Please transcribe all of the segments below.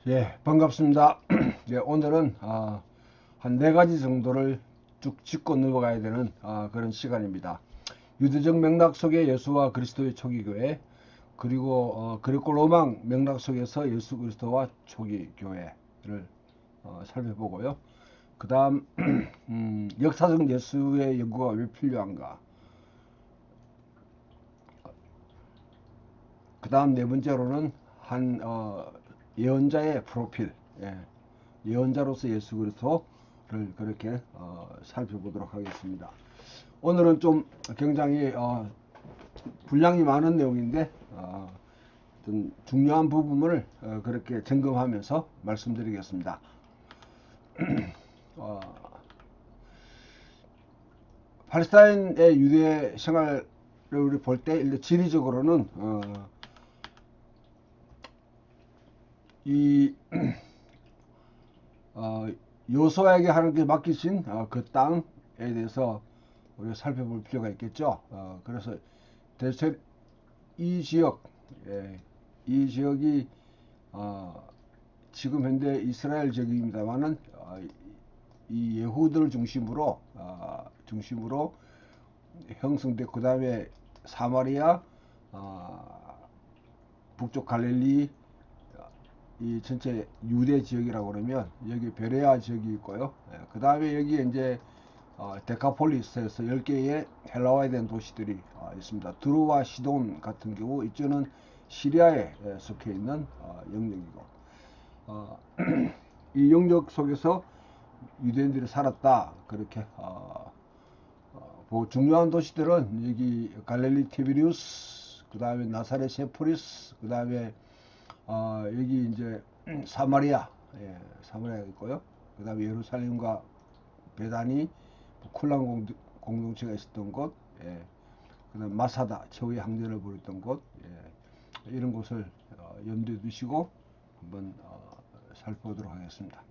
예, 반갑습니다. 예, 오늘은 한 네 가지 정도를 쭉 짚고 넘어가야 되는 그런 시간입니다. 유대적 맥락 속의 예수와 그리스도의 초기 교회, 그리고 그리고 로망 맥락 속에서 예수 그리스도와 초기 교회를 살펴보고요. 그다음 역사적 예수의 연구가 왜 필요한가? 그다음 네 번째로는 한 예언자의 프로필, 예, 예언자로서 예수 그리스도를 그렇게 살펴보도록 하겠습니다. 오늘은 좀 굉장히 분량이 많은 내용인데 좀 중요한 부분을 그렇게 점검하면서 말씀드리겠습니다. 어, 팔레스타인의 유대 생활을 우리 볼 때 일단 지리적으로는 이 어, 요소에게 하나님께 맡기신 그 땅에 대해서 우리가 살펴볼 필요가 있겠죠. 그래서 대체 이 지역, 예, 이 지역이 어, 지금 현재 이스라엘 지역입니다만은 이 예후들 중심으로 형성됐고 그 다음에 사마리아, 북쪽 갈릴리, 이 전체 유대 지역이라고 그러면 여기 베레아 지역이 있고요. 그 다음에 여기 이제 데카폴리스에서 10개의 헬라화된 도시들이 있습니다. 두루와 시돈 같은 경우 이쪽은 시리아에 속해 있는 영역이고 이 영역 속에서 유대인들이 살았다 그렇게 중요한 도시들은 여기 갈릴리 티비리우스, 그 다음에 나사렛 세포리스, 그 다음에 여기 이제 사마리아, 예, 사마리아 있고요. 그 다음에 예루살렘과 베다니, 쿨란 공동체가 있었던 곳, 예, 그다음 마사다 최후의 항전을 벌였던 곳, 예, 이런 곳을 염두에 두시고 한번 살펴보도록 하겠습니다.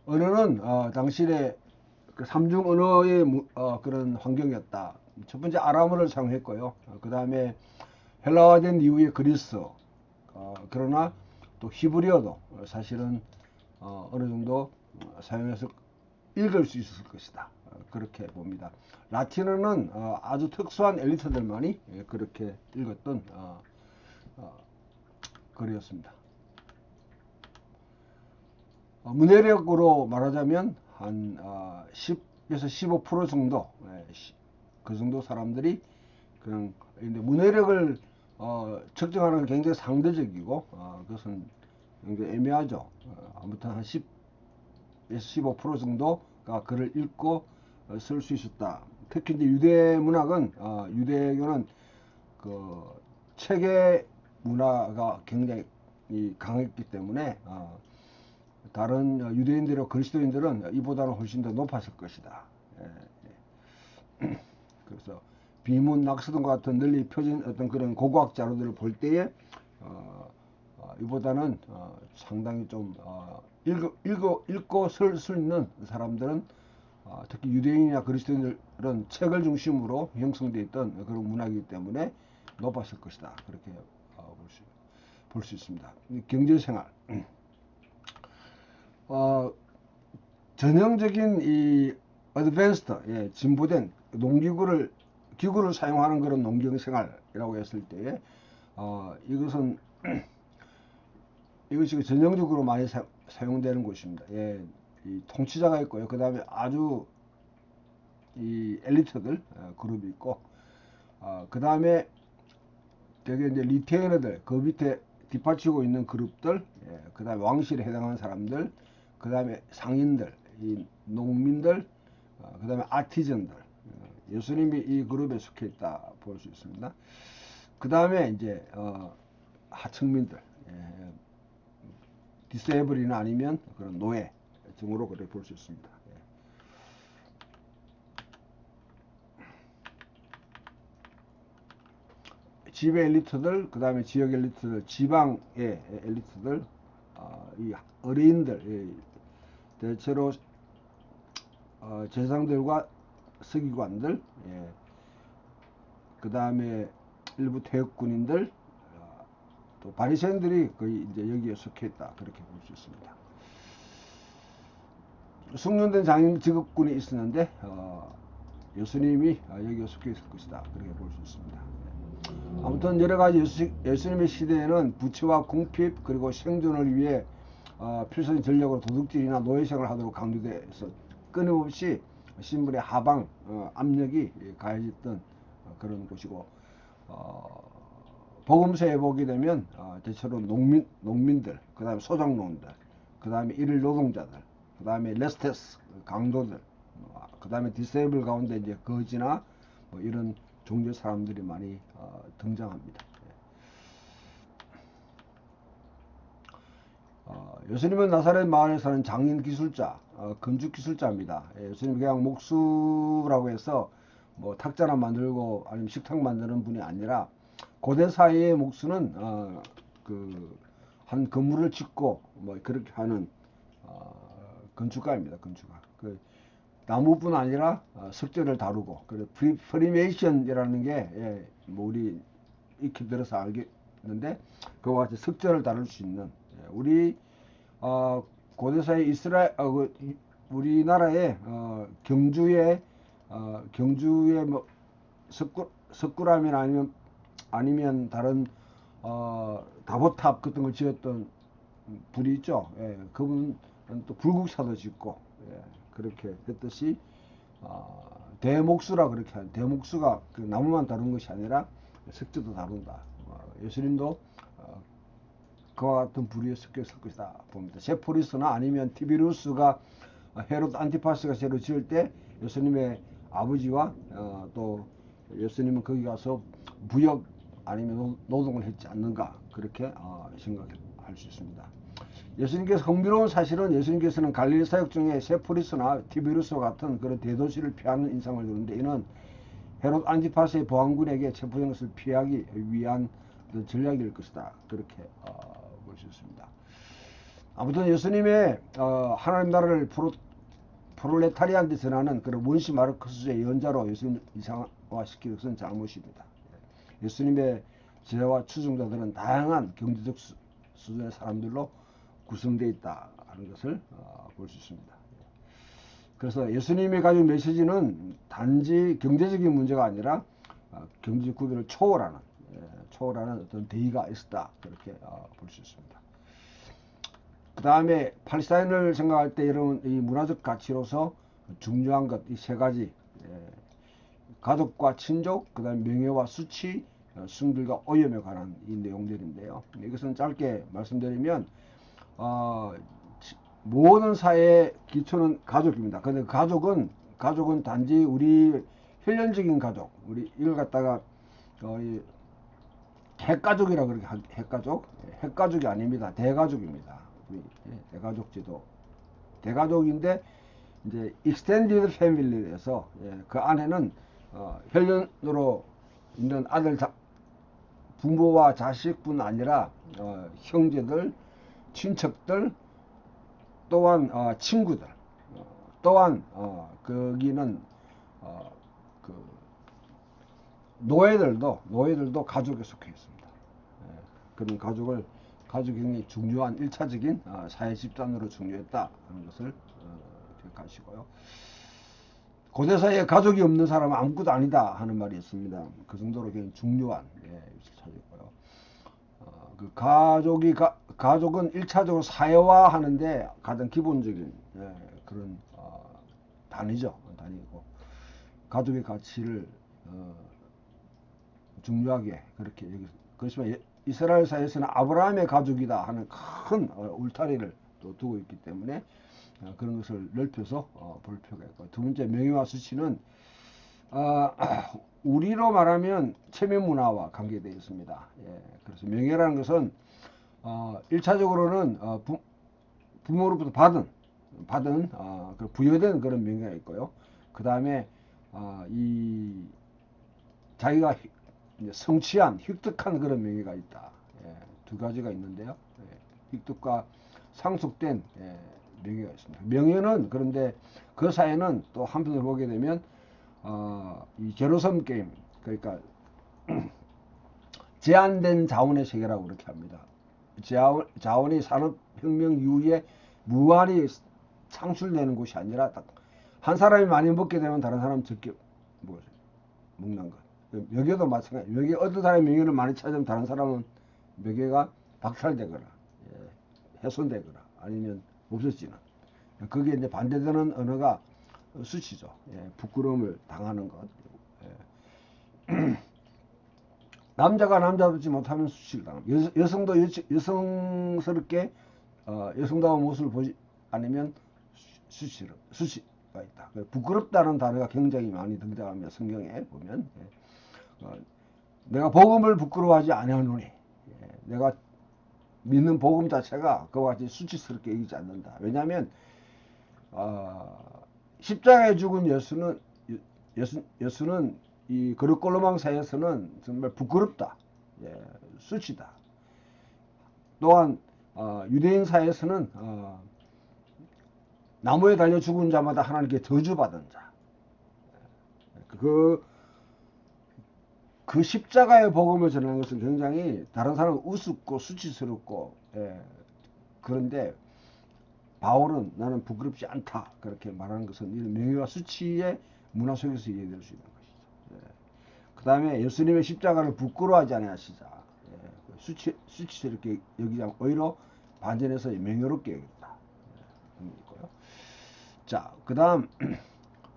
언어는 당시의 그 삼중 언어의 그런 환경이었다. 첫 번째 아람어를 사용했고요. 그 다음에 헬라화된 이후에 그리스, 그러나 또 히브리어도 사실은 어느 정도 사용해서 읽을 수 있었을 것이다. 그렇게 봅니다. 라틴어는 아주 특수한 엘리트들만이 그렇게 읽었던 글이었습니다. 문해력으로 말하자면 한 10에서 15% 정도, 그 정도 사람들이 그냥 문해력을 측정하는 건 굉장히 상대적이고 그것은 굉장히 애매하죠. 아무튼 한 10에서 15% 정도가 글을 읽고 쓸 수 있었다. 특히 이제 유대 문학은 유대교는 그 체계 문화가 굉장히 강했기 때문에 다른 유대인들과 그리스도인들은 이보다는 훨씬 더 높았을 것이다. 예, 예. 그래서 비문 낙서등과 같은 널리 펴진 어떤 그런 고고학 자료들을 볼 때에 이보다는 상당히 좀 읽고 쓸 수 있는 사람들은 특히 유대인이나 그리스도인들은 책을 중심으로 형성되어 있던 그런 문화이기 때문에 높았을 것이다. 그렇게 볼 수 있습니다. 경제생활. 전형적인 이 어드밴스드, 예, 진보된 기구를 사용하는 그런 농경 생활이라고 했을 때에 이것은 이것이 전형적으로 많이 사용되는 곳입니다. 예, 이 통치자가 있고요. 그 다음에 아주 이 엘리트들 그룹이 있고, 그 다음에 되게 이제 리테이너들 그 밑에 뒷받치고 있는 그룹들, 예, 그 다음에 왕실에 해당하는 사람들, 그 다음에 상인들, 이 농민들, 그 다음에 아티전들, 예수님이 이 그룹에 속해 있다 볼 수 있습니다. 그 다음에 이제 하층민들, 예, 디세이블이나 아니면 그런 노예 등으로 그렇게 볼 수 있습니다. 예. 집의 엘리트들, 그 다음에 지역 엘리트들, 지방의 엘리트들, 이 어린이들, 대체로 재상들과 서기관들, 그 다음에 일부 퇴역군인들, 또 바리새인들이 거의 이제 여기에 속해 있다 그렇게 볼 수 있습니다. 숙련된 장인 직업군이 있었는데 예수님이 여기에 속해 있을 것이다 그렇게 볼 수 있습니다. 아무튼 여러 가지 예수님의 시대에는 부채와 궁핍 그리고 생존을 위해 필수적인 전력으로 도둑질이나 노예생활을 하도록 강조돼서 끊임없이 신분의 하방 압력이 가해졌던 그런 곳이고 복음서에 보게 되면 대체로 농민들 그 다음에 소작농들 그 다음에 일일 노동자들 그 다음에 레스테스 강도들 그 다음에 디세이블 가운데 이제 거지나 뭐 이런 종교 사람들이 많이 등장합니다. 예수님은 나사렛 마을에 사는 장인 기술자, 건축 기술자입니다. 예수님이 그냥 목수라고 해서 뭐 탁자나 만들고 아니면 식탁 만드는 분이 아니라 고대 사회의 목수는 한 건물을 짓고 뭐 그렇게 하는 건축가입니다. 건축가. 나무뿐 아니라 석재를 다루고 그리고 프리메이션이라는 게 뭐 우리 익히 들어서 알겠는데 그와 같이 석재를 다룰 수 있는 우리 고대사의 우리나라의 경주에 뭐 석굴암이나 아니면 다른 다보탑 같은 걸 지었던 분이 있죠. 그분은 또 불국사도 짓고 그렇게 했듯이 대목수라 그렇게 하는 대목수가 그 나무만 다룬 것이 아니라 석재도 다룬다. 예수님도 그와 같은 부류에 섞여 있을 것이다 봅니다. 세포리스나 아니면 티비루스가 헤롯 안티파스가 죄를 지을 때 예수님의 아버지와 또 예수님은 거기 가서 부역 아니면 노동을 했지 않는가 그렇게 생각할 수 있습니다. 예수님께서 흥미로운 사실은 예수님께서는 갈릴리 사역 중에 세포리스나 티비루스와 같은 그런 대도시를 피하는 인상을 주는데 이는 헤롯 안티파스의 보안군에게 체포된 것을 피하기 위한 전략일 것이다 그렇게 볼 수 있습니다. 아무튼 예수님의 하나님 나라를 프롤레타리아한테 전하는 그런 원시 마르크스주의 연자로 예수님 이상화시키는 것은 잘못입니다. 예수님의 제자와 추종자들은 다양한 경제적 수준의 사람들로 구성되어 있다 하는 것을 볼 수 있습니다. 그래서 예수님이 가진 메시지는 단지 경제적인 문제가 아니라 경제적 구별을 초월하는 어떤 대의가 있었다 그렇게 볼 수 있습니다. 그 다음에 팔레스타인을 생각할 때 여러분 이 문화적 가치로서 중요한 것 이 세 가지 가족과 친족 그 다음에 명예와 수치 승들과 오염에 관한 이 내용들인데요. 이것은 짧게 말씀드리면 모든 사회의 기초는 가족입니다. 그런데 가족은 단지 우리 혈연적인 가족 우리 이걸 갖다가 핵가족이라고 그렇게 핵가족이 아닙니다. 대가족입니다. 우리 대가족 제도 대가족인데 이제 extended family에서 그 안에는 혈연으로 있는 아들 부모와 자식뿐 아니라 형제들 친척들 또한 친구들 또한 거기는 그 노예들도 가족에 속해 있습니다. 그런 가족이 굉장히 중요한 1차적인 사회 집단으로 중요했다 하는 것을 기억하시고요. 고대사에 가족이 없는 사람은 아무것도 아니다 하는 말이 있습니다. 그 정도로 굉장히 중요한 위치를 차지했고요. 그 가족은 1차적으로 사회화하는데 가장 기본적인 그런 단위죠. 단위고 가족의 가치를 중요하게 그렇게 여기 그렇지만 이스라엘 사회에서는 아브라함의 가족이다 하는 큰 울타리를 또 두고 있기 때문에 그런 것을 넓혀서 볼 필요가 있고 두 번째 명예와 수치는 우리로 말하면 체면 문화와 관계되어 있습니다. 그래서 명예라는 것은 1차적으로는 부모로부터 받은 부여된 그런 명예가 있고요. 그 다음에 이 자기가 성취한 획득한 그런 명예가 있다. 두 가지가 있는데요. 획득과 상속된 명예가 있습니다. 명예는 그런데 그 사이에는 또 한편으로 보게 되면 이 제로섬 게임 그러니까 제한된 자원의 세계라고 그렇게 합니다. 자원이 산업혁명 이후에 무한히 창출되는 곳이 아니라 딱 한 사람이 많이 먹게 되면 다른 사람 적게 먹는 것. 명예도 마찬가지. 명예 어떤 사람이 명예를 많이 찾으면 다른 사람은 명예가 박탈되거나 훼손되거나 아니면 없어지는. 그게 이제 반대되는 언어가 수치죠. 부끄러움을 당하는 것. 남자가 남자답지 못하면 수치를 당합니다. 여성도 여성스럽게 여성다운 모습을 보지 않으면 수치가 있다. 부끄럽다는 단어가 굉장히 많이 등장합니다. 성경에 보면 내가 복음을 부끄러워하지 아니하노니 내가 믿는 복음 자체가 그와 같이 수치스럽게 여기지 않는다. 왜냐하면 십자가에 죽은 예수는 이 그릇골로망 사이에서는 정말 부끄럽다. 수치다. 또한 유대인 사이에서는 나무에 달려 죽은 자마다 하나님께 저주받은 자. 그 십자가의 복음을 전하는 것은 굉장히 다른 사람은 우습고 수치스럽고 그런데 바울은 나는 부끄럽지 않다 그렇게 말하는 것은 이런 명예와 수치의 문화 속에서 이해될 수 있는 것이죠. 그 다음에 예수님의 십자가를 부끄러워하지 않으시자 수치스럽게 여기지 않고 오히려 반전해서 명예롭게 여겼다. 자, 그 다음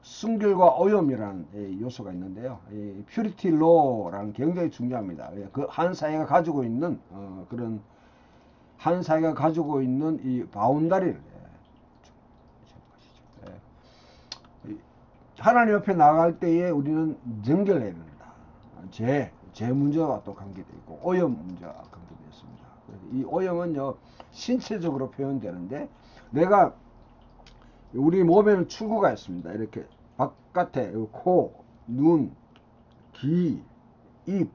순결과 오염이라는 요소가 있는데요. 퓨리티 로라는 굉장히 중요합니다. 그 한 사회가 가지고 있는 그런 한 사회가 가지고 있는 이 바운다리를 하나님 옆에 나갈 때에 우리는 정결해야 된다. 제 문제와 또 관계되어 있고 오염 문제와 관계되어 있습니다. 이 오염은요 신체적으로 표현되는데 내가 우리 몸에는 출구가 있습니다. 이렇게 바깥에 코, 눈, 귀, 입,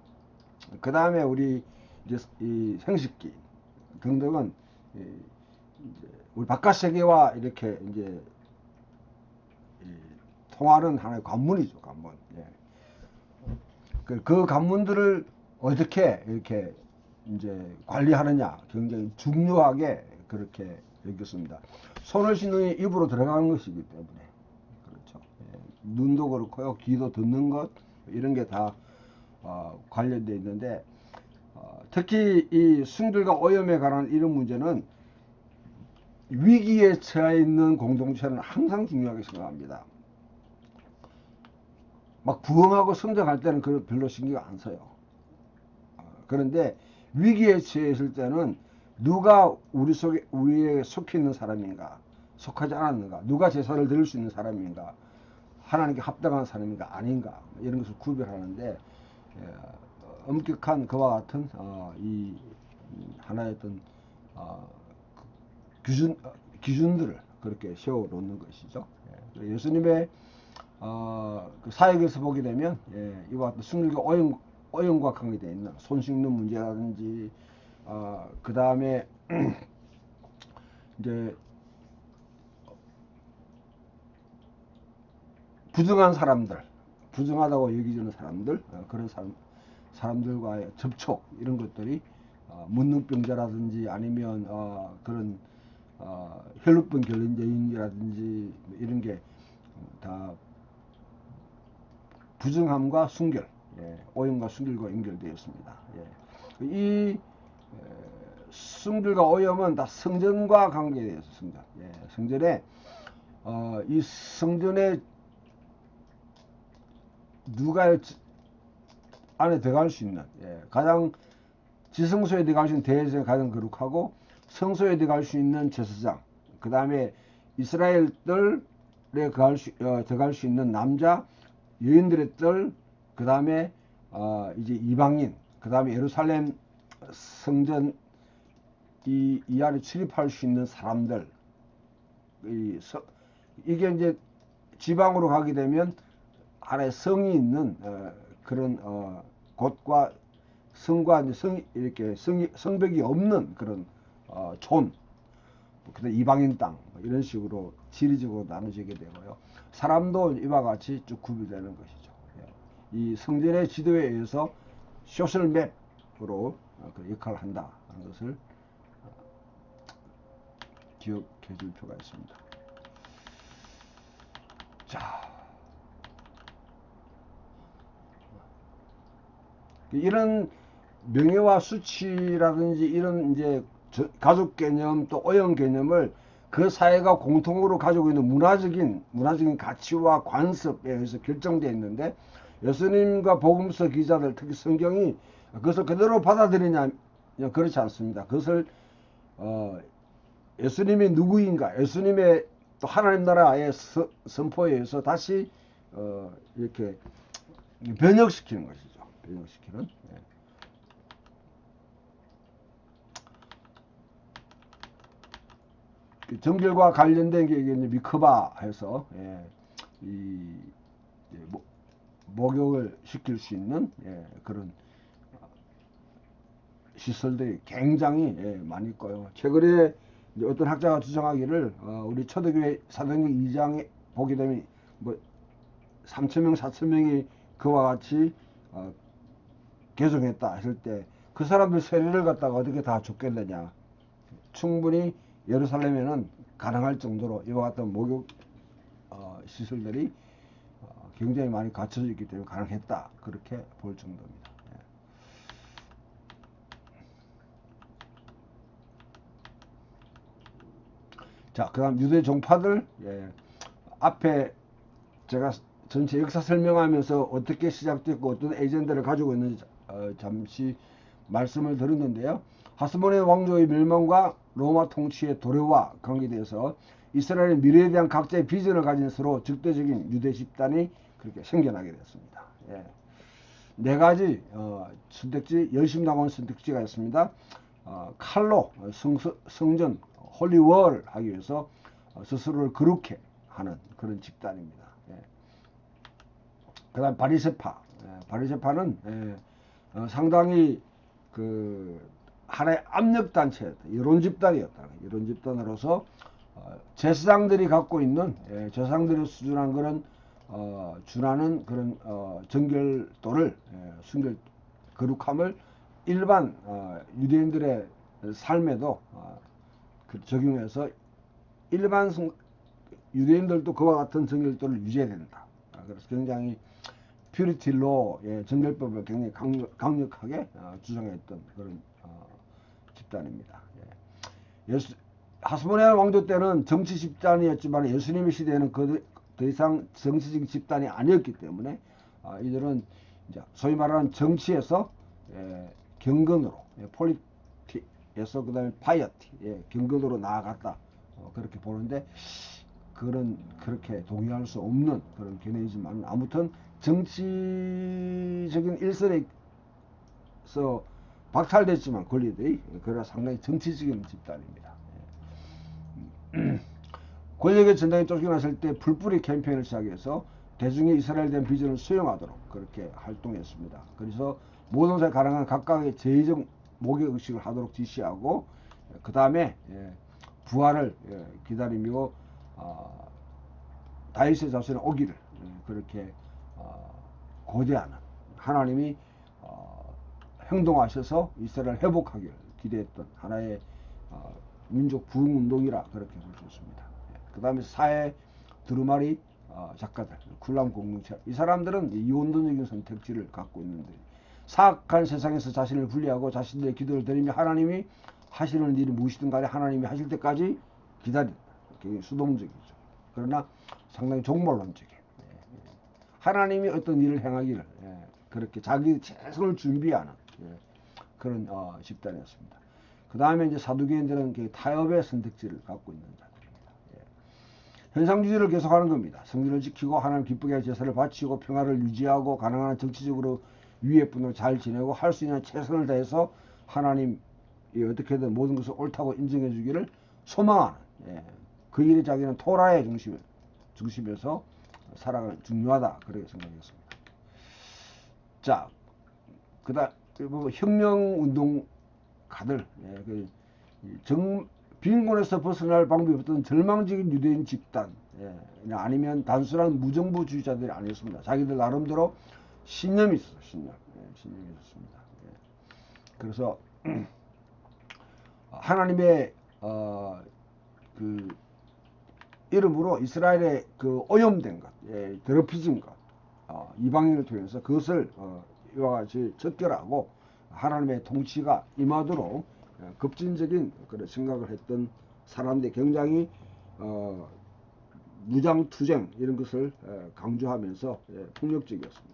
그 다음에 우리 이제 이 생식기 등등은 우리 바깥 세계와 이렇게 이제 통하는 하나의 관문이죠, 관문. 그 관문들을 어떻게 이렇게 이제 관리하느냐 굉장히 중요하게 그렇게 여겼습니다. 손을 씻는 입으로 들어가는 것이기 때문에 그렇죠. 눈도 그렇고요, 귀도 듣는 것 이런 게 다 관련되어 있는데 특히 이 순결과 오염에 관한 이런 문제는 위기에 처해 있는 공동체는 항상 중요하게 생각합니다. 막 부흥하고 성장할 때는 별로 신경 안 써요. 그런데 위기에 처해 있을 때는 누가 우리에 속해 있는 사람인가, 속하지 않았는가, 누가 제사를 드릴 수 있는 사람인가, 하나님께 합당한 사람인가 아닌가 이런 것을 구별하는데 엄격한 그와 같은 이 하나의 어떤 기준들을 그렇게 세워놓는 것이죠. 예수님의 그 사역에서 보게 되면 이와 같은 순결과 오염과 관계되어 있는 손 씻는 문제라든지 그 다음에 이제 부정한 사람들, 부정하다고 여기지는 사람들, 그런 사람들과의 접촉 이런 것들이 문둥병자라든지 아니면 그런 혈루병 걸린 여인이라든지 이런 게 다 부정함과 순결, 오염과 순결과 연결되어 있습니다. 이 순결과 오염은 다 성전과 관계되어 있습니다. 성전에 이 성전에 누가 안에 들어갈 수 있는 가장 지성소에 들어갈 수 있는 대제사장이 가장 거룩하고 성소에 들어갈 수 있는 제사장 그 다음에 이스라엘들에 들어갈 수 있는 남자 여인들의 뜰 그 다음에 이제 이방인 그 다음에 예루살렘 성전 이 안에 출입할 수 있는 사람들 이게 이제 지방으로 가게 되면 하나의 성이 있는 그런 곳과 성과 이제 이렇게 성벽이 없는 그런 촌, 그다음 이방인 땅 이런 식으로 지리적으로 나눠지게 되고요. 사람도 이와 같이 쭉 구비되는 것이죠. 이 성전의 지도에 의해서 소셜 맵 그 역할을 한다 하는 것을 기억해 줄 필요가 있습니다. 자, 이런 명예와 수치라든지 이런 이제 가족 개념 또 오형 개념을 그 사회가 공통으로 가지고 있는 문화적인 가치와 관습에 의해서 결정되어 있는데, 예수님과 복음서 기자들, 특히 성경이 그것을 그대로 받아들이냐, 그렇지 않습니다. 그것을 예수님이 누구인가, 예수님의 또 하나님 나라의 선포에 의해서 다시 이렇게 변혁시키는 것이죠. 변혁시키는. 정결과 관련된 게 이제 미크바 해서 목욕을 시킬 수 있는 그런 시설들이 굉장히 많이 있고요. 최근에 어떤 학자가 주장하기를 우리 초대교회 사도행전 2장에 보게 되면 뭐 3,000명, 4,000명이 그와 같이 개종했다 했을 때 그 사람들 세례를 갖다가 어떻게 다 줬겠느냐. 충분히 예루살렘에는 가능할 정도로 이와 같은 목욕 시설들이 굉장히 많이 갖춰져 있기 때문에 가능했다, 그렇게 볼 정도입니다. 자, 그 다음 유대 종파들, 앞에 제가 전체 역사 설명하면서 어떻게 시작됐고 어떤 에이전드를 가지고 있는지 잠시 말씀을 드렸는데요. 하스모네 왕조의 멸망과 로마 통치의 도래와 관계돼서 이스라엘의 미래에 대한 각자의 비전을 가진 서로 적대적인 유대 집단이 그렇게 생겨나게 됐습니다. 네 가지 선택지, 열심히 나온 선택지가 있습니다. 칼로 성전 홀리월을 하기 위해서 스스로를 거룩해 하는 그런 집단입니다. 그 다음 바리새파. 바리새파는 상당히 그 하나의 압력단체였다. 이론 집단이었다. 이론 집단으로서 제사장들이 갖고 있는 제사장들이 수준한 그런 준하는 그런 정결도를 순결 거룩함을 일반 유대인들의 삶에도 적용해서 일반 유대인들도 그와 같은 정결도를 유지해야 된다. 그래서 굉장히 퓨리틸로 정결법을 굉장히 강력하게 주장했던 그런 집단입니다. 하스모네 왕조 때는 정치 집단이었지만 예수님의 시대에는 더 이상 정치적인 집단이 아니었기 때문에 이들은 이제 소위 말하는 정치에서 경건으로 폴리틱에서 그다음에 파이어티 경건으로 나아갔다, 그렇게 보는데 그렇게 동의할 수 없는 그런 견해이지만 아무튼 정치적인 일선에서 박탈됐지만 권리들이 그러나 상당히 정치적인 집단입니다. 권력의 전당에 쫓겨났을 때 불뿌리 캠페인을 시작해서 대중의 이스라엘에 대한 비전을 수용하도록 그렇게 활동했습니다. 그래서 모든 사회 가능한 각각의 제의적 목욕 의식을 하도록 지시하고, 그 다음에 부활을 기다리며 다윗의 자손의 오기를 그렇게 고대하는, 하나님이 행동하셔서 이스라엘을 회복하기를 기대했던 하나의 민족 부흥운동이라 그렇게 볼 수 있습니다. 그 다음에 사회 두루마리 작가들, 쿨람 공동체, 이 사람들은 이원론적인 선택지를 갖고 있는데 사악한 세상에서 자신을 분리하고 자신들의 기도를 드리며 하나님이 하시는 일이 무엇이든 간에 하나님이 하실 때까지 기다린다. 굉장히 수동적이죠. 그러나 상당히 종말론적인, 하나님이 어떤 일을 행하기를 그렇게 자기 최선을 준비하는 그런 집단이었습니다. 그 다음에 이제 사두개인들은 타협의 선택지를 갖고 있는 자들입니다. 현상주의를 계속하는 겁니다. 성전을 지키고 하나님 기쁘게 할 제사를 바치고 평화를 유지하고 가능한 한 정치적으로 위에 분으로 잘 지내고 할 수 있는 최선을 다해서 하나님이 어떻게든 모든 것을 옳다고 인정해 주기를 소망하는, 그 일이 자기는 토라의 중심에서 살아가는 중요하다, 그렇게 생각했습니다. 자, 그다음 혁명운동가들, 빈곤에서 벗어날 방법이 없던 절망적인 유대인 집단, 아니면 단순한 무정부주의자들이 아니었습니다. 자기들 나름대로 신념이 있었어요. 신념이 있었습니다. 그래서 하나님의 그 이름으로 이스라엘의 그 오염된 것, 더럽혀진 것, 이방인을 통해서 그것을 이와 같이 적결하고 하나님의 통치가 임하도록 급진적인 그런 생각을 했던 사람들, 굉장히 무장투쟁 이런 것을 강조하면서 폭력적이었습니다.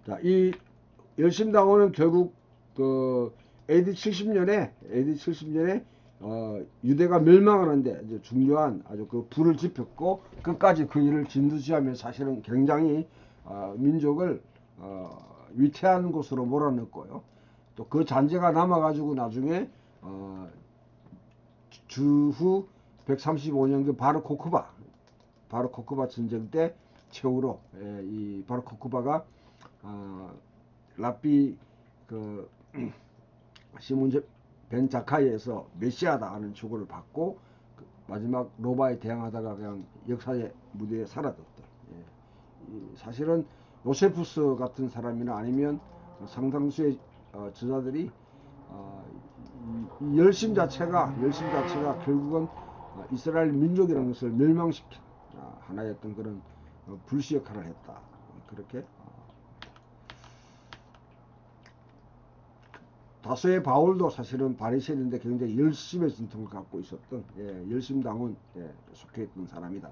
자, 이 열심당원은 결국 그 AD 70년에 유대가 멸망하는데 아주 중요한 아주 그 불을 지폈고 끝까지 그 일을 진두지휘하면서 사실은 굉장히 민족을 위태한 곳으로 몰아넣었고요. 또 그 잔재가 남아가지고 나중에 주후 135년 그 바르코크바 전쟁 때 최후로 이 바르코크바가 랍비 그 시몬 벤 자카이에서 메시아다 하는 추구를 받고 마지막 로마에 대항하다가 그냥 역사의 무대에 사라졌던, 사실은 요세푸스 같은 사람이나 아니면 상당수의 저자들이 이 열심 자체가 결국은 이스라엘 민족이라는 것을 멸망시킨 하나의 어떤 그런 불씨 역할을 했다, 그렇게 다소의 바울도 사실은 바리새인인데 굉장히 열심의 전통을 갖고 있었던 열심당원 속해 있던 사람이다.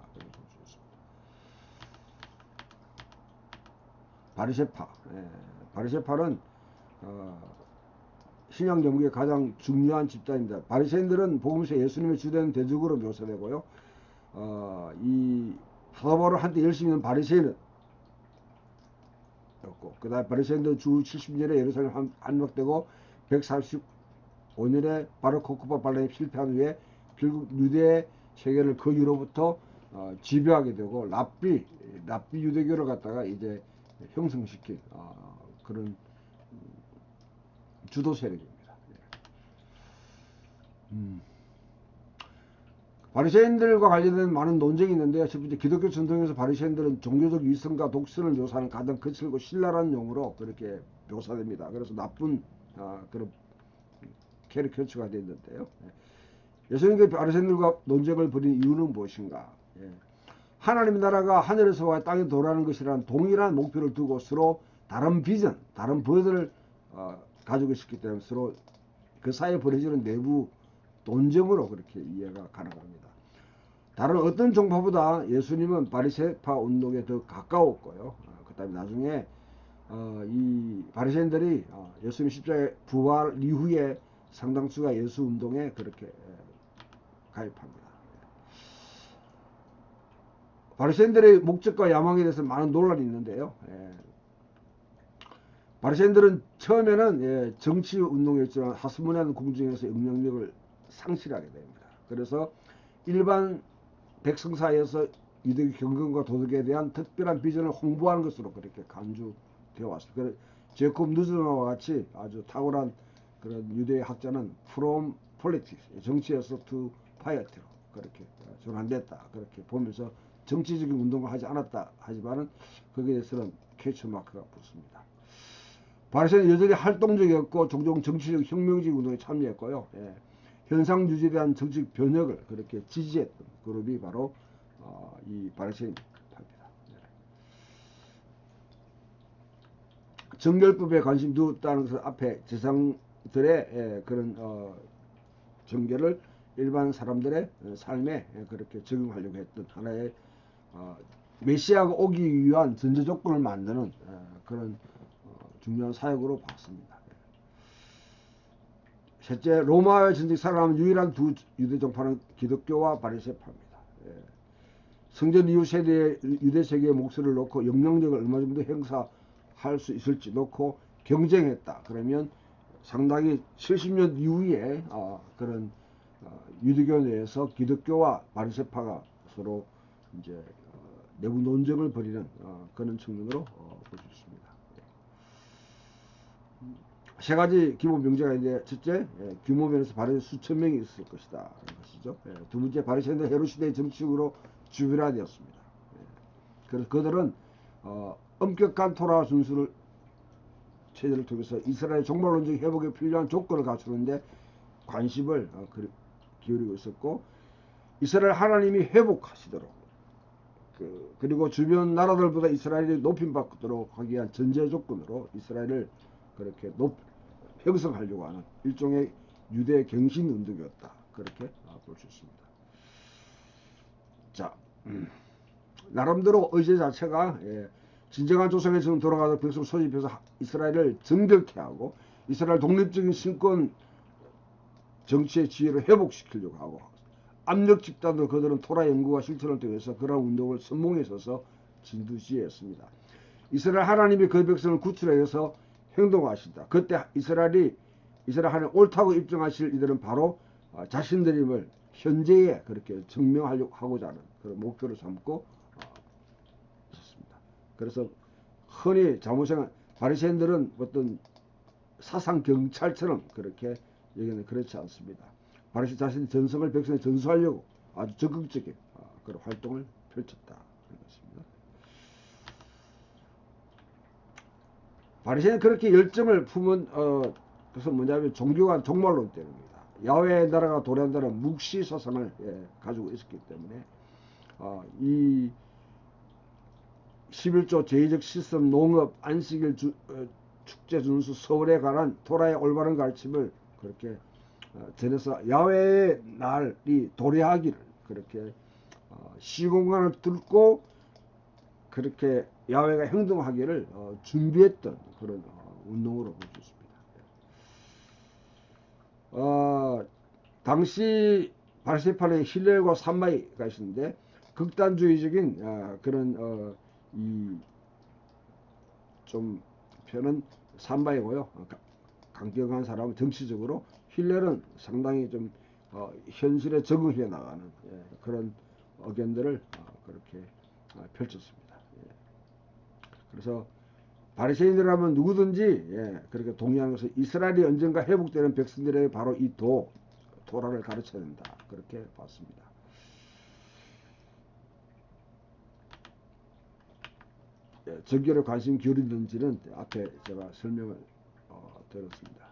바리새파, 바리새파는 신약 연구의 가장 중요한 집단입니다. 바리새인들은 복음서 예수님의 주된 대적으로 묘사되고요. 이 사도 바울 한때 열심히 있는 바리새인은 그 다음에 바리새인들은 주 70년에 예루살렘 함락되고 145년에 바르코크바 반란이 실패한 후에 결국 유대 세계를 그 이후로부터 지배하게 되고 랍비 유대교를 갖다가 이제 형성시킨 그런 주도 세력입니다. 바리새인들과 관련된 많은 논쟁이 있는데요. 첫 번째, 기독교 전통에서 바리새인들은 종교적 위선과 독선을 묘사하는 가장 거칠고 신랄한 용어로 그렇게 묘사됩니다. 그래서 나쁜 그런 캐리커처가 됐는데요. 예수님께서 바리새인들과 논쟁을 벌인 이유는 무엇인가? 하나님의 나라가 하늘에서와 땅에 도라는 것이라는 동일한 목표를 두고 서로 다른 비전, 다른 버전을 가지고 있었기 때문에 서로 그 사이에 벌어지는 내부 논쟁으로 그렇게 이해가 가능합니다. 다른 어떤 종파보다 예수님은 바리새파 운동에 더 가까웠고요. 그 다음에 나중에 이 바리새인들이 예수님 십자가의 부활 이후에 상당수가 예수 운동에 그렇게 가입합니다. 바리새인들의 목적과 야망에 대해서 많은 논란이 있는데요. 바리새인들은 처음에는 정치 운동이었지만 하스모니아는 궁중에서 영향력을 상실하게 됩니다. 그래서 일반 백성 사이에서 유대교 경건과 도덕에 대한 특별한 비전을 홍보하는 것으로 그렇게 간주되어 왔습니다. 제이콥 누즈너와 같이 아주 탁월한 그런 유대 학자는 from politics, 정치에서 to piety로 그렇게 전환됐다, 그렇게 보면서 정치적인 운동을 하지 않았다 하지만은 거기에 대해서는 퀘스천 마크가 붙습니다. 바리새인은 여전히 활동적이었고 종종 정치적 혁명적 운동에 참여했고요. 현상 유지에 대한 정치적 변혁을 그렇게 지지했던 그룹이 바로 이 바리새인파입니다. 정결법에 관심 두었다는 것은 앞에 제사장들의 그런 정결을 일반 사람들의 삶에 그렇게 적용하려고 했던 하나의 메시아가 오기 위한 전제 조건을 만드는 그런 중요한 사역으로 봤습니다. 셋째, 로마의 전쟁 살아남은 유일한 두 유대 정파는 기독교와 바리새파입니다. 성전 이후 세대의 유대 세계의 목소리를 놓고 영향력을 얼마 정도 행사할 수 있을지 놓고 경쟁했다. 그러면 상당히 70년 이후에 그런 유대교 내에서 기독교와 바리새파가 서로 이제 내부 논쟁을 벌이는 그런 측면으로 볼 수 있습니다. 세 가지 기본 명제가 있는데, 첫째, 규모 면에서 바리새인 수천 명이 있을 것이다 라는 것이죠. 두 번째, 바리새인은 헤롯 시대의 정치적으로 주변화되었습니다. 그래서 그들은 엄격한 토라 준수를 체제를 통해서 이스라엘 종말론적 회복에 필요한 조건을 갖추는데 관심을 기울이고 있었고, 이스라엘 하나님이 회복하시도록, 그리고 주변 나라들보다 이스라엘이 높임받도록 하기 위한 전제 조건으로 이스라엘을 그렇게 형성하려고 하는 일종의 유대 경신 운동이었다, 그렇게 볼 수 있습니다. 자, 나름대로 의제 자체가 진정한 조상의 정 돌아가서 백성 소집해서 이스라엘을 정결케 하고 이스라엘 독립적인 신권 정치의 지혜를 회복시키려고 하고, 압력 집단으로 그들은 토라 연구와 실천을 통해서 그러한 운동을 선봉에 서서 진두지휘했습니다. 이스라엘 하나님이 그 백성을 구출해서 행동하신다. 그때 이스라엘 하나님 옳다고 입증하실 이들은 바로 자신들임을 현재에 그렇게 증명하려고 하고자 하는 그런 목표를 삼고 있었습니다. 그래서 흔히 잘못생각한 바리새인들은 어떤 사상 경찰처럼 그렇게 여기는 그렇지 않습니다. 바리새인 자신의 전성을 백성에 전수하려고 아주 적극적인 그런 활동을 펼쳤다 그런 것입니다. 바리새인은 그렇게 열정을 품은 그것은 뭐냐면 종교관 종말론 때문입니다. 야훼의 나라가 도래한다는 묵시 사상을 가지고 있었기 때문에 이 11조 제의적 시스템, 농업, 안식일 축제 준수, 서울에 관한 토라의 올바른 가르침을 그렇게 전해서 야훼의 날이 도래하기를 그렇게 시공간을 뚫고 그렇게 야훼가 행동하기를 준비했던 그런 운동으로 볼 수 있습니다. 당시 바리새파의 힐렐과 산마이가 있었는데 극단주의적인 그런 좀 편은 산마이고요. 강경한 사람은 정치적으로, 힐렐은 상당히 좀 현실에 적응해 나가는 그런 의견들을 그렇게 펼쳤습니다. 그래서 바리새인들하면 누구든지 그렇게 동의하는 것은 이스라엘이 언젠가 회복되는 백성들에게 바로 이 토라를 가르쳐야 된다, 그렇게 봤습니다. 정결에 관심 기울이는지는 앞에 제가 설명을 드렸습니다.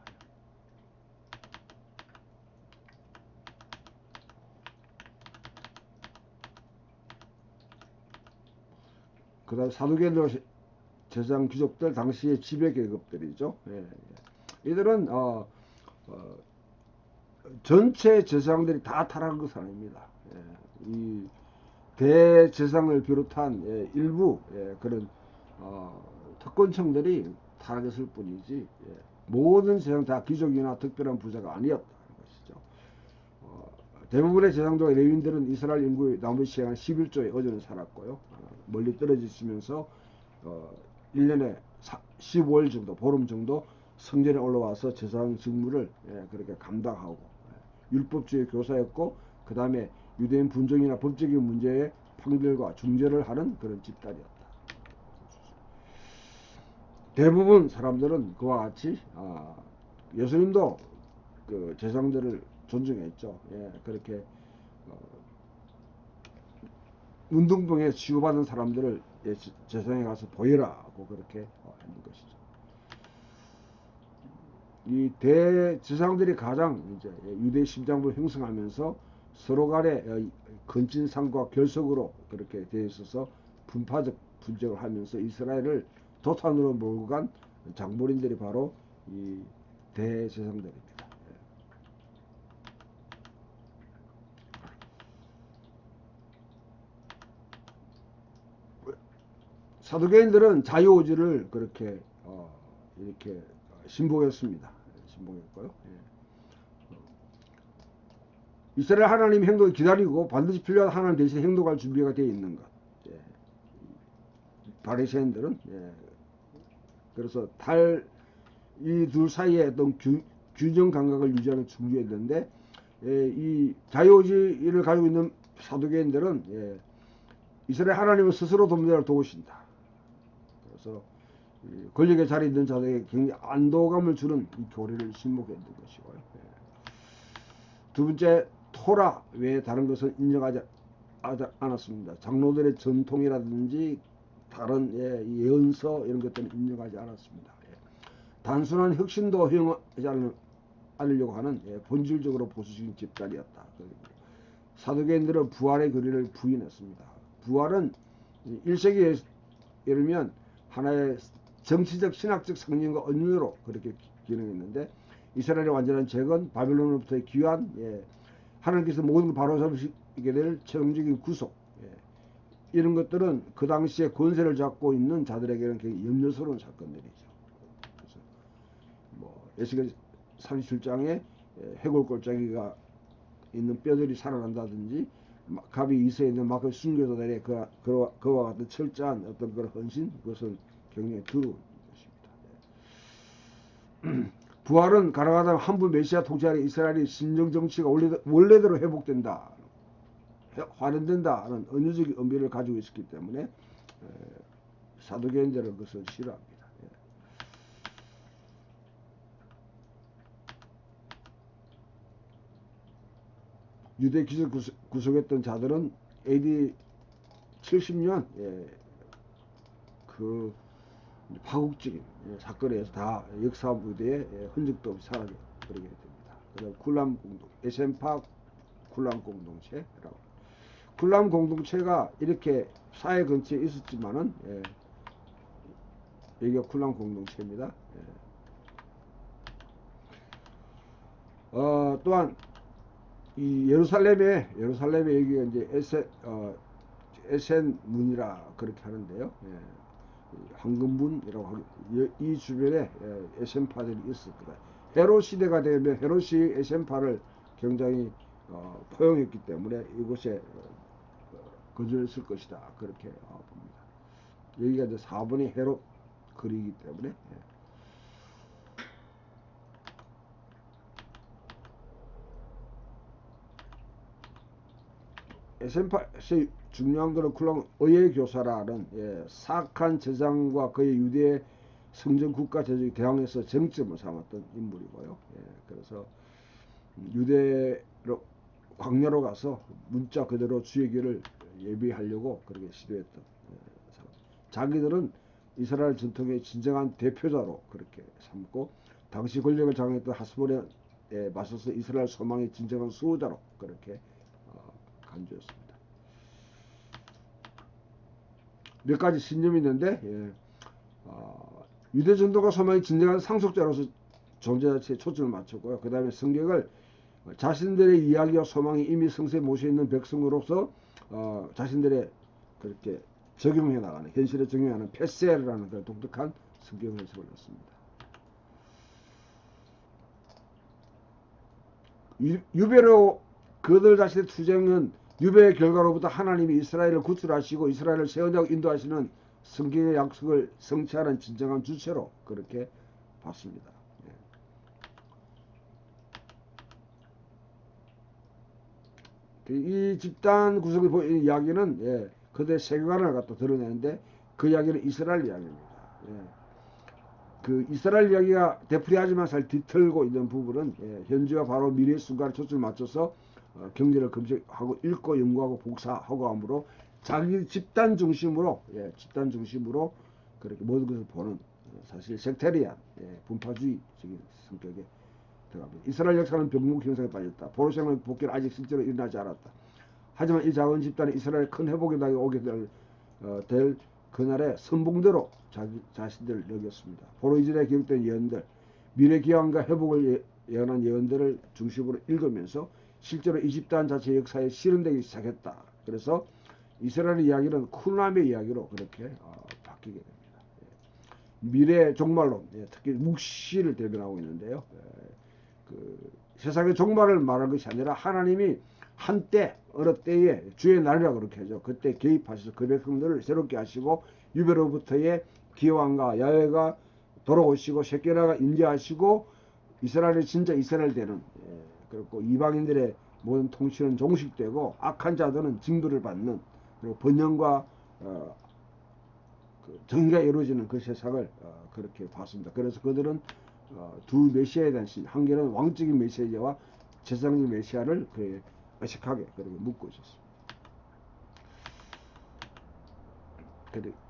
그 다음 사두개인들 제사장 귀족들, 당시의 지배계급들이죠. 이들은 전체 제사장들이 다 타락한 것은 아닙니다. 이 대제사장을 비롯한 일부 그런 특권층들이 타락했을 뿐이지 모든 제사장 다 귀족이나 특별한 부자가 아니었다는 것이죠. 대부분의 제사장과 레위인들은 이스라엘 인구의 나머지 시간 11조의 어전을 살았고요. 멀리 떨어져 있으면서 1년에 15일 정도, 보름 정도 성전에 올라와서 제사장 직무를 그렇게 감당하고 율법주의 교사였고, 그 다음에 유대인 분쟁이나 법적인 문제의 판결과 중재를 하는 그런 집단이었다. 대부분 사람들은 그와 같이 예수님도 그 제사장들을 존중했죠. 그렇게 운동병에 치유받은 사람들을 제사장에 가서 보이라 하고 그렇게 하는 것이죠. 이 대제사장들이 가장 이제 유대 심장부를 형성하면서 서로 간의 근친상과 결속으로 그렇게 되어 있어서 분파적 분쟁을 하면서 이스라엘을 도탄으로 몰고 간 장본인들이 바로 이 대제사장들입니다. 사두개인들은 자유의지를 그렇게 이렇게 신봉했습니다. 신봉했고요. 이스라엘 하나님 행동을 기다리고 반드시 필요한 하나님 대신 행동할 준비가 되어 있는 것. 바리새인들은 그래서 이 둘 사이에 어떤 균형 감각을 유지하는 중요했는데, 이 자유의지를 가지고 있는 사두개인들은 이스라엘 하나님은 스스로 돕는다를 도우신다. 그래서 권력의 자리에 있는 자들에게 굉장히 안도감을 주는 이 교리를 신목했던 것이고요. 두 번째, 토라 외에 다른 것은 인정하지 않았습니다. 장로들의 전통이라든지 다른 예언서 이런 것들은 인정하지 않았습니다. 단순한 혁신도 허용하지 않으려고 하는 본질적으로 보수적인 집단이었다. 사도계인들은 부활의 교리를 부인했습니다. 부활은 1세기에 이르면 하나의 정치적 신학적 상징과 언유로 그렇게 기능했는데, 이스라엘의 완전한 재건, 바빌론으로부터의 귀환, 하나님께서 모든 걸 바로 잡으시게 될 최종적인 구속, 이런 것들은 그 당시에 권세를 잡고 있는 자들에게는 굉장히 염려스러운 사건들이죠. 그래서 에스겔 37장에 해골골짜기가 있는 뼈들이 살아난다든지, 갑이 이스에 있는 마크 순교자들의 그와 같은 철저한 어떤 그런 헌신, 그것은 굉장히 두려운 것입니다. 부활은 가능하다면 한부 메시아 통치 아래 이스라엘의 신정 정치가 원래대로 회복된다, 환원된다는 은유적인 의미를 가지고 있었기 때문에 사도계인들은 그것을 싫어합니다. 유대 기술 구속했던 자들은 AD 70년 그 파국적인 사건에 의해서 다 역사 무대에 흔적도 없이 사라져버리게 됩니다. 그다음 쿨람 공동, 에센파 쿨람 공동체라고. 쿨람 공동체가 이렇게 사회 근처에 있었지만은 여기가 쿨람 공동체입니다. 또한 이 예루살렘에 여기가 이제 에센 문이라 그렇게 하는데요. 황금문이라고 하는 이 주변에 에센파들이 있었다. 헤롯 시대가 되면 헤롯이 에센파를 굉장히 포용했기 때문에 이곳에 거주했을 것이다, 그렇게 봅니다. 여기가 이제 4번이 헤롯 거리이기 때문에. 에센파의 중요한 것은 쿨람 의회 교사라는 사악한 제장과 그의 유대 성전 국가 제정에 대항해서 정점을 삼았던 인물이고요. 그래서 유대로 광야로 가서 문자 그대로 주의 길을 예비하려고 그렇게 시도했던 사람. 자기들은 이스라엘 전통의 진정한 대표자로 그렇게 삼고, 당시 권력을 장악했던 하스본에 맞서서 이스라엘 소망의 진정한 수호자로 그렇게 간주했습니다. 몇 가지 신념이 있는데, 유대 전도가 소망의 진정한 상속자로서 존재 자체에 초점을 맞췄고요. 그 다음에 성경을 자신들의 이야기와 소망이 이미 성서에 모셔 있는 백성으로서 자신들의 그렇게 적용해 나가는, 현실에 적용하는 패세라는 그런 독특한 성경 해석을 했습니다. 유배로 그들 자신의 투쟁은 유배의 결과로부터 하나님이 이스라엘을 구출하시고 이스라엘을 새 언약으로 인도하시는 성경의 약속을 성취하는 진정한 주체로 그렇게 봤습니다. 이 집단 구성이 보이는 이야기는 그들의 세계관을 갖다 드러내는데, 그 이야기는 이스라엘 이야기입니다. 그 이스라엘 이야기가 되풀이하지만 잘 뒤틀고 있는 부분은 현재와 바로 미래의 순간에 초점을 맞춰서 경제를 검색하고 읽고 연구하고 복사하고 함으로 자기 집단 중심으로 그렇게 모든 것을 보는 사실 섹테리안 분파주의적인 성격에 들어갑니다. 이스라엘 역사는 병목 현상에 빠졌다. 포로생활 복귀는 아직 실제로 일어나지 않았다. 하지만 이 작은 집단이 이스라엘 큰 회복의 날이 오게 될 그날의 선봉대로 자신들을 여겼습니다. 포로 이전에 기록된 예언들, 미래 기환과 회복을 예언한 예언들을 중심으로 읽으면서 실제로 이 집단 자체 역사에 실현되기 시작했다. 그래서 이스라엘의 이야기는 쿨람의 이야기로 그렇게 바뀌게 됩니다. 미래 종말론, 특히 묵시를 대변하고 있는데요. 그 세상의 종말을 말할 것이 아니라 하나님이 한때 어느 때에 주의 날이라고 그렇게 하죠. 그때 개입하셔서 그 백성들을 새롭게 하시고 유배로부터의 기왕과 야외가 돌아오시고 셰케라가 임재하시고 이스라엘이 진짜 이스라엘 되는, 그리고 이방인들의 모든 통치는 종식되고 악한 자들은 징벌을 받는, 그리고 번영과 그 정의가 이루어지는 그 세상을 그렇게 봤습니다. 그래서 그들은 두 메시아에 대한 한 개는 왕적인 메시아와 제사장적인 메시아를 그 어색하게 그렇게 묻고 있었습니다.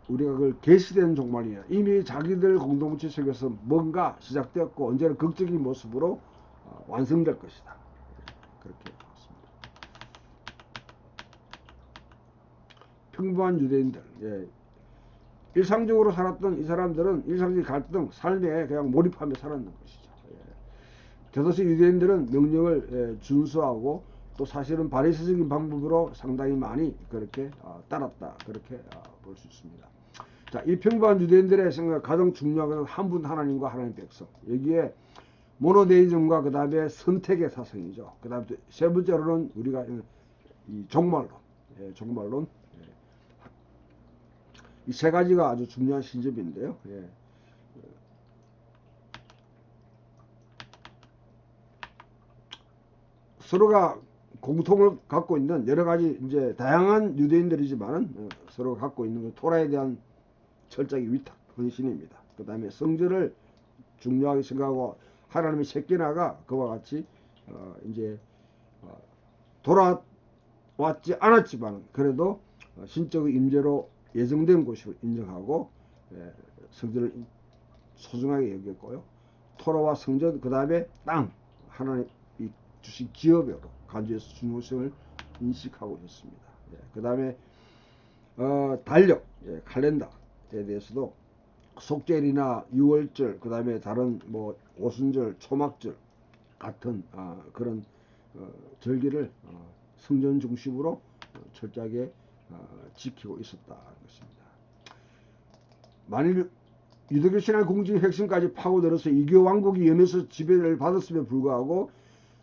우리가 그걸 계시된 종말이야. 이미 자기들 공동체 속에서 뭔가 시작되었고 언제나 극적인 모습으로 완성될 것이다. 그렇게 봤습니다. 평범한 유대인들, 예. 일상적으로 살았던 이 사람들은 일상적인 갈등, 삶에 그냥 몰입하며 살았는 것이죠. 예. 대도시 유대인들은 명령을 준수하고 또 사실은 바리새적인 방법으로 상당히 많이 그렇게 따랐다. 그렇게 볼 수 있습니다. 자, 이 평범한 유대인들의 생각 가장 중요한 것은 한 분 하나님과 하나님 백성. 여기에 모노데이즘과 그 다음에 선택의 사상이죠. 그 다음에 세 번째로는 우리가 이 종말론, 종말론. 이 세 가지가 아주 중요한 신점인데요. 예. 서로가 공통을 갖고 있는 여러 가지 이제 다양한 유대인들이지만은 서로 갖고 있는 토라에 대한 철저하게 위탁 헌신입니다. 그 다음에 성전을 중요하게 생각하고 하나님의 새끼나가 그와 같이 이제 돌아왔지 않았지만 그래도 신적 임재로 예정된 곳을 인정하고 성전을 소중하게 여겼고요. 토라와 성전 그 다음에 땅 하나님이 주신 기업으로 간주해서 중요성을 인식하고 있습니다. 그 다음에 달력, 칼렌더에 대해서도 속절이나 유월절, 그 다음에 다른 뭐 오순절, 초막절 같은 그런 절기를 성전 중심으로 철저하게 지키고 있었다는 것입니다. 만일 유대교 신앙의 공적인 핵심까지 파고들어서 이교 왕국이 염해서 지배를 받았음에 불구하고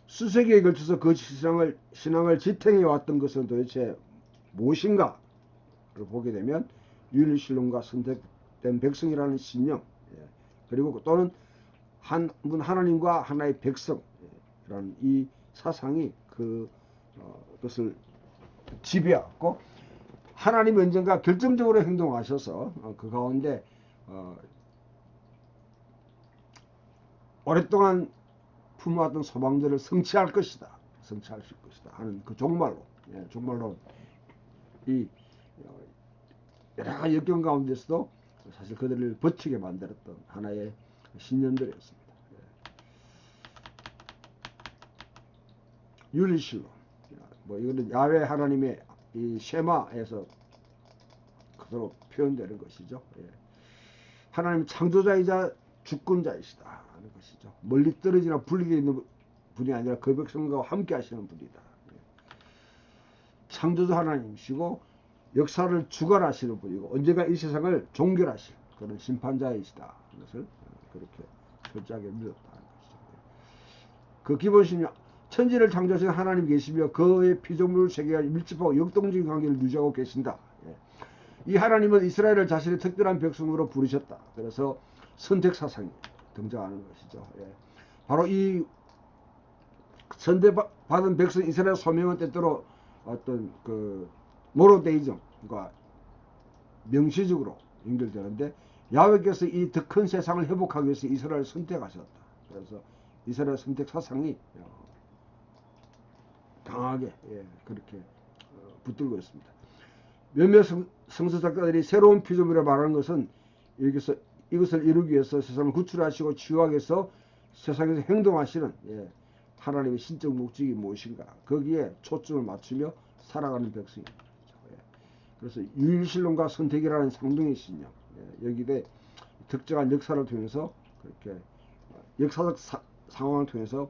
수세기에 걸쳐서 그 신앙을 지탱해 왔던 것은 도대체 무엇인가를 보게 되면 윤리신론과 선택된 백성이라는 신념, 그리고 또는 한 분 하나님과 하나의 백성이라는 이 사상이 그것을 지배하고 하나님이 언젠가 결정적으로 행동하셔서 그 가운데 오랫동안 품어왔던 소망들을 성취할 것이다. 성취하실 것이다 하는 그 종말론, 종말론 이 여러 가지 역경 가운데서도 사실 그들을 버티게 만들었던 하나의 신념들이었습니다. 윤리신론, 뭐 이거는 야훼 하나님의 이 쉐마에서 그대로 표현되는 것이죠. 하나님 창조자이자 주권자이시다 하는 것이죠. 멀리 떨어지나 분리되어 있는 분이 아니라 그 백성과 함께 하시는 분이다. 창조자 하나님이시고 역사를 주관하시는 분이고 언젠가 이 세상을 종결하실 그런 심판자이시다 하는 것을 그렇게 철저하게 믿었다는 것이죠. 그 기본신념, 천지를 창조하신 하나님 계시며 그의 피조물 세계가 밀집하고 역동적인 관계를 유지하고 계신다. 이 하나님은 이스라엘을 자신의 특별한 백성으로 부르셨다. 그래서 선택사상이 등장하는 것이죠. 바로 이 선택받은 백성 이스라엘 소명은 때때로 어떤 그 모노데이즘과 명시적으로 연결되는데 야훼께서 이 더 큰 세상을 회복하기 위해서 이스라엘을 선택하셨다. 그래서 이스라엘 선택 사상이 강하게 그렇게 붙들고 있습니다. 몇몇 성서 작가들이 새로운 피조물이라 말하는 것은 여기서 이것을 이루기 위해서 세상을 구출하시고 치유하기 위해서 세상에서 행동하시는 하나님의 신적 목적이 무엇인가 거기에 초점을 맞추며 살아가는 백성입니다. 그래서 유일신론과 선택이라는 상등의 신념, 여기에 특정한 역사를 통해서 그렇게 역사적 상황을 통해서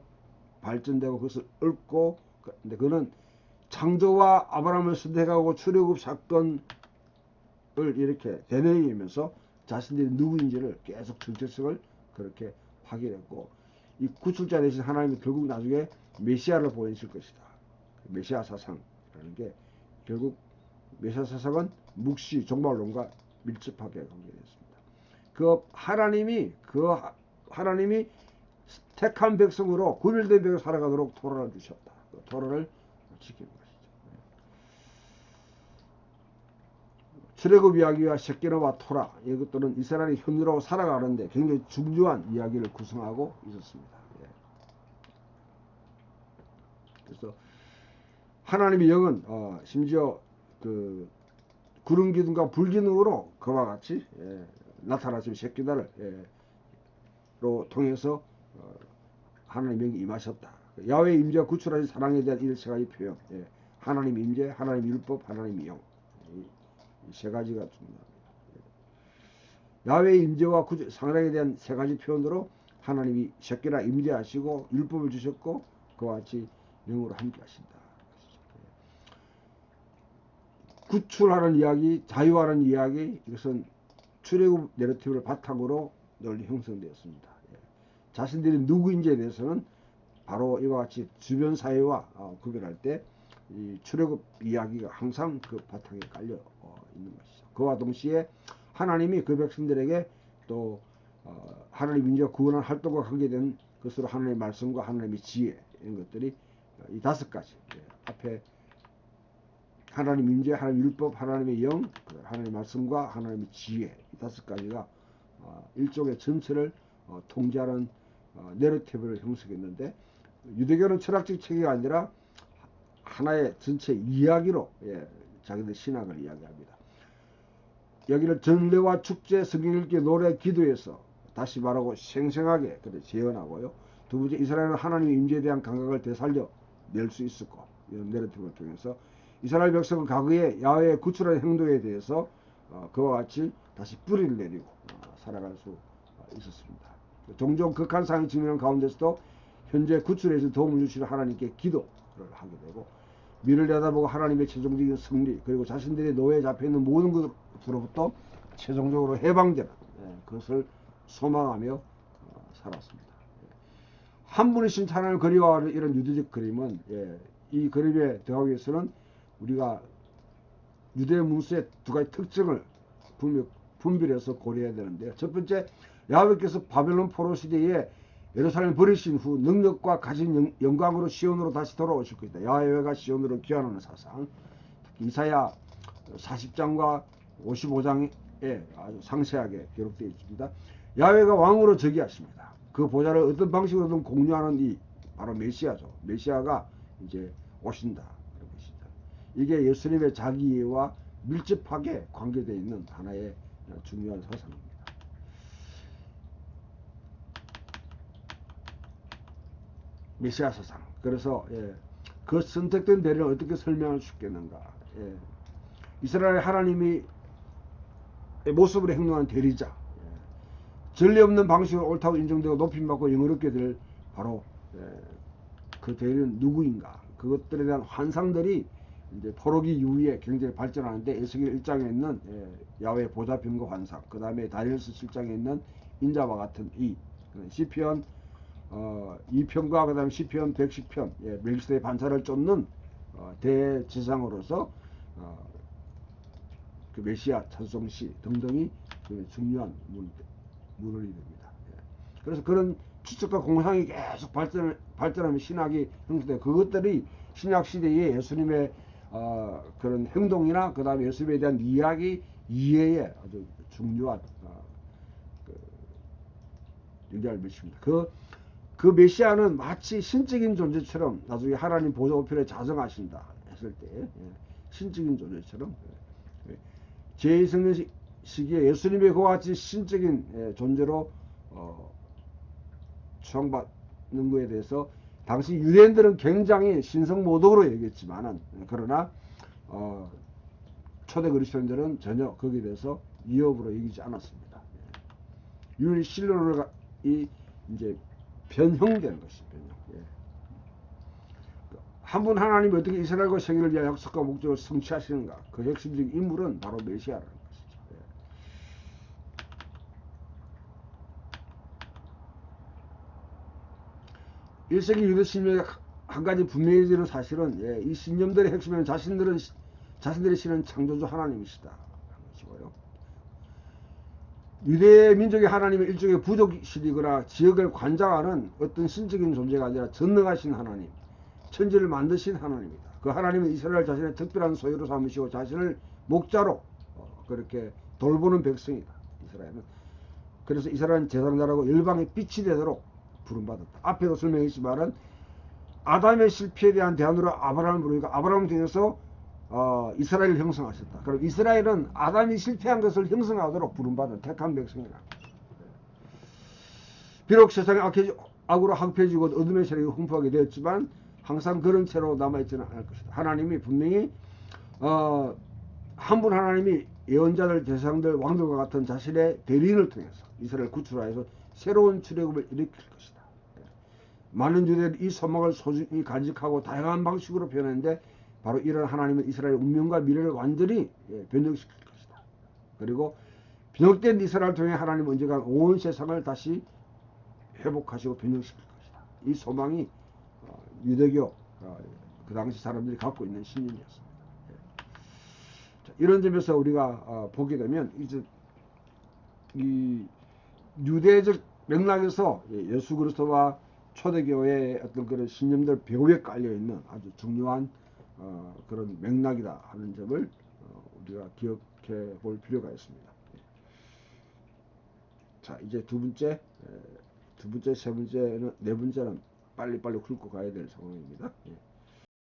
발전되고 그것을 읊고, 근데 그는 창조와 아브라함을 선택하고 출애굽 사건을 이렇게 되뇌이면서 자신들이 누구인지를 계속 정체성을 그렇게 확인했고, 이 구출자 되신 하나님이 결국 나중에 메시아를 보내실 것이다. 메시아 사상이라는 게 결국 메시아 사상은 묵시 종말론과 밀접하게 관계되었습니다. 그 하나님이 택한 백성으로 구별된 백성으로 살아가도록 토라를 주셨다. 그 토라를 지키는 것이죠. 출애굽 이야기와 셰케나와 토라 이것들은 이스라엘이 현존하고 살아가는데 굉장히 중요한 이야기를 구성하고 있었습니다. 예. 그래서 하나님의 영은 심지어 그 구름 기둥과 불 기둥으로 그와 같이 나타나시면 셰케나를 로 통해서 하나님의 영이 임하셨다. 야훼의 임재와 구출하신 사랑에 대한 이 세 가지 표현, 하나님 임재, 하나님 율법, 하나님의 영, 이 세 가지가 중요합니다. 야훼의 임재와 구출, 사랑에 대한 세 가지 표현으로 하나님이 셰케나 임재하시고 율법을 주셨고 그와 같이 영으로 함께하신다. 구출하는 이야기, 자유하는 이야기, 이것은 출애굽 내러티브를 바탕으로 널리 형성되었습니다. 자신들이 누구인지에 대해서는 바로 이와 같이 주변 사회와 구별할 때 이 출애굽 이야기가 항상 그 바탕에 깔려 있는 것이죠. 그와 동시에 하나님이 그 백성들에게 또 하나님 인자 구원한 활동과 관계된 것으로 하나님의 말씀과 하나님의 지혜 이런 것들이 이 다섯 가지 앞에 하나님 임재, 하나님 율법, 하나님의 영, 하나님의 말씀과 하나님의 지혜 이 다섯 가지가 일종의 전체를 통제하는 내러티브를 형성했는데 유대교는 철학적 체계가 아니라 하나의 전체 이야기로 자기들 신학을 이야기합니다. 여기는 전례와 축제, 성경 읽기, 노래, 기도에서 다시 말하고 생생하게 재현하고요. 두 번째 이스라엘은 하나님의 임재에 대한 감각을 되살려 낼 수 있었고 이런 내러티브를 통해서 이스라엘 백성은 과거의 야훼의 구출하는 행동에 대해서 그와 같이 다시 뿌리를 내리고 살아갈 수 있었습니다. 종종 극한 상황이 직면한 가운데서도 현재 구출에서 도움을 주시는 하나님께 기도를 하게 되고 미래를 내다보고 하나님의 최종적인 승리 그리고 자신들의 노예에 잡혀있는 모든 것으로부터 최종적으로 해방되는 그것을 소망하며 살았습니다. 한 분이신 하나님을 그리워하는 이런 유대적 그림은 이 그림에 더하기 위해서는 우리가 유대 문수의 두 가지 특징을 분별해서 고려해야 되는데요. 첫 번째, 야훼께서 바벨론 포로 시대에 예루살렘을 버리신 후 능력과 가진 영광으로 시온으로 다시 돌아오실 것이다. 야훼가 시온으로 귀환하는 사상. 특히 이사야 40장과 55장에 아주 상세하게 기록되어 있습니다. 야훼가 왕으로 즉위하십니다. 그 보좌를 어떤 방식으로든 공유하는 이 바로 메시아죠. 메시아가 이제 오신다. 이게 예수님의 자기와 밀접하게 관계되어 있는 하나의 중요한 사상입니다. 메시아 사상. 그래서 그 선택된 대리를 어떻게 설명할 수 있겠는가. 이스라엘 하나님이 모습으로 행동한 대리자. 전례 없는 방식으로 옳다고 인정되고 높임받고 영어롭게 될 바로 그 대리는 누구인가. 그것들에 대한 환상들이 이제 포로기 이후에 굉장히 발전하는데 에스겔 1장에 있는 야훼 보좌 병거 환상, 그 다음에 다니엘서 7장에 있는 인자와 같은 이 시편 2편과 그 다음에 시편 110편 멜기세덱 반차를 쫓는 대지상으로서 그 메시아 찬송시 등등이 중요한 문헌이 됩니다. 그래서 그런 추측과 공상이 계속 발전하면 신학이 형성돼 그것들이 신약 시대에 예수님의 그런 행동이나 그 다음에 예수님에 대한 이해에 아주 중요한 영향을 미칩니다. 그 메시아는 마치 신적인 존재처럼 나중에 하나님 보좌 우편에 자정하신다 했을 때 신적인 존재처럼 제2성령 시기에 예수님의 그와 같이 신적인 존재로 추앙받는 것에 대해서 당시 유대인들은 굉장히 신성모독으로 얘기했지만은 그러나 초대 그리스도인들은 전혀 거기에 대해서 위협으로 얘기하지 않았습니다. 율신론이 이제 변형되는 것입니다. 한 분 하나님이 어떻게 이스라엘과 세계를 위한 약속과 목적을 성취하시는가? 그 핵심적인 인물은 바로 메시아라는 것이죠. 1세기 유대 신명의 한 가지 분명해지는 사실은 이 신념들의 핵심에는 자신들이 신은 창조주 하나님이시다 하는 것이고요. 유대 민족의 하나님은 일종의 부족실이거나 지역을 관장하는 어떤 신적인 존재가 아니라 전능하신 하나님, 천지를 만드신 하나님입니다. 그 하나님은 이스라엘 자신의 특별한 소유로 삼으시고 자신을 목자로 그렇게 돌보는 백성이다. 이스라엘은. 그래서 이스라엘은 제사장자라고 열방의 빛이 되도록 부름받았다. 앞에도 설명했지만은 아담의 실패에 대한 대안으로 아브라함을 부르니까 아브라함을 통해서 이스라엘을 형성하셨다. 그럼 이스라엘은 아담이 실패한 것을 형성하도록 부름받은 택한 백성이다. 비록 세상이 악으로 황폐해지고 어둠의 세력이 흥포하게 되었지만 항상 그런 채로 남아있지는 않을 것이다. 하나님이 분명히 한 분 하나님이 예언자들, 제사장들, 왕들과 같은 자신의 대리인을 통해서 이스라엘을 구출하여서 새로운 출애굽을 일으킬 것이다. 많은 유대인이 이 소망을 소중히 간직하고 다양한 방식으로 표현했는데 바로 이런 하나님은 이스라엘의 운명과 미래를 완전히 변혁시킬 것이다. 그리고 변혁된 이스라엘을 통해 하나님은 언젠가 온 세상을 다시 회복하시고 변혁시킬 것이다. 이 소망이 유대교 그 당시 사람들이 갖고 있는 신념이었습니다. 자, 이런 점에서 우리가 보게 되면 이제 이 유대적 맥락에서 예수 그리스도와 초대교회의 어떤 그런 신념들 배후에 깔려 있는 아주 중요한 그런 맥락이다 하는 점을 우리가 기억해 볼 필요가 있습니다. 자, 이제 두 번째, 세 번째는, 네 번째는 빨리빨리 훑고 가야 될 상황입니다.